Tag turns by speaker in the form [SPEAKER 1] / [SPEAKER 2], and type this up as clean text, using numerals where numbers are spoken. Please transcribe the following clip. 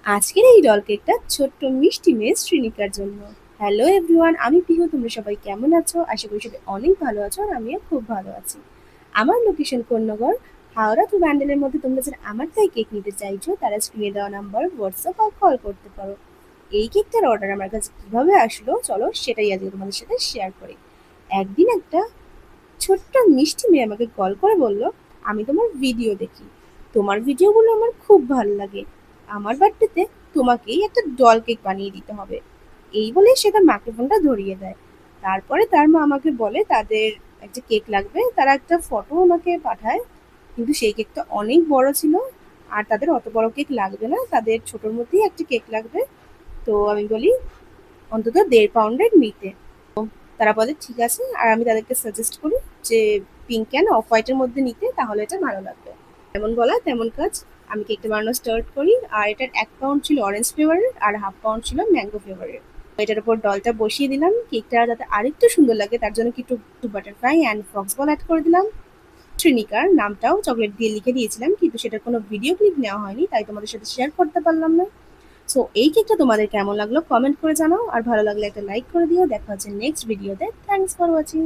[SPEAKER 1] আজকের এই ডল কেকটা ছোট্ট মিষ্টি মেয়ে শ্রীনিকার জন্য। হ্যালো এভরিওয়ান, আমি পিহু। তোমরা সবাই কেমন আছো? আশা করি সবাই অনেক ভালো আছো, আর আমিও খুব ভালো আছি। আমার লোকেশন কোন্নগর, হাওড়া টু ব্যান্ডেলের মধ্যে। তোমরা যারা আমার থেকে কেক নিতে চাইছো তারা স্ক্রিনে দেওয়া নাম্বার হোয়াটসঅ্যাপ বা কল করতে পারো। এই কেকটার অর্ডার আমার কাছে কিভাবে আসলো চলো সেটাই আজকে তোমাদের সাথে শেয়ার করি। একদিন একটা ছোট্ট মিষ্টি মেয়ে আমাকে কল করে বলল, আমি তোমার ভিডিও দেখি, তোমার ভিডিওগুলো আমার খুব ভালো লাগে, আমার বার্থডেতে তোমাকেই একটা ডল কেক বানিয়ে দিতে হবে। এই বলে সে তার মাকে ফোনটা ধরিয়ে দেয়। তারপরে তার মা আমাকে বলে তাদের একটা কেক লাগবে, তারা একটা ফটো আমাকে পাঠায়, কিন্তু সেই কেকটা অনেক বড় ছিল, আর তাদের অত বড় কেক লাগবে না, তাদের ছোটোর মধ্যেই একটা কেক লাগবে। তো আমি বলি অন্তত 1.5 পাউন্ডের নিতে। তারা বলে ঠিক আছে, আর আমি তাদেরকে সাজেস্ট করি যে পিঙ্ক অ্যান্ড অফ হোয়াইটের মধ্যে নিতে, তাহলে এটা ভালো লাগবে। যেমন বলা তেমন কাজ, আমি কেকটা বানানো স্টার্ট করি। আর এটার 1 পাউন্ড ছিল অরেঞ্জ ফ্লেভারের আর 1/2 পাউন্ড ছিল ম্যাঙ্গো ফ্লেভারের। এটার উপর ডলটা বসিয়ে দিলাম, কেকটা যাতে আরেকটু সুন্দর লাগে তার জন্য একটু butterfly and fox ball add করে দিলাম। শ্রীনিকার নামটাও চকলেট দিয়ে লিখে দিয়েছিলাম, কিন্তু সেটার কোনো ভিডিও ক্লিপ নেওয়া হয়নি, তাই তোমাদের সাথে শেয়ার করতে পারলাম না। সো এই কেকটা তোমাদের কেমন লাগলো কমেন্ট করে জানাও, আর ভালো লাগলে একটা লাইক করে দিও। দেখা হচ্ছে নেক্সট ভিডিওতে। Thanks for watching.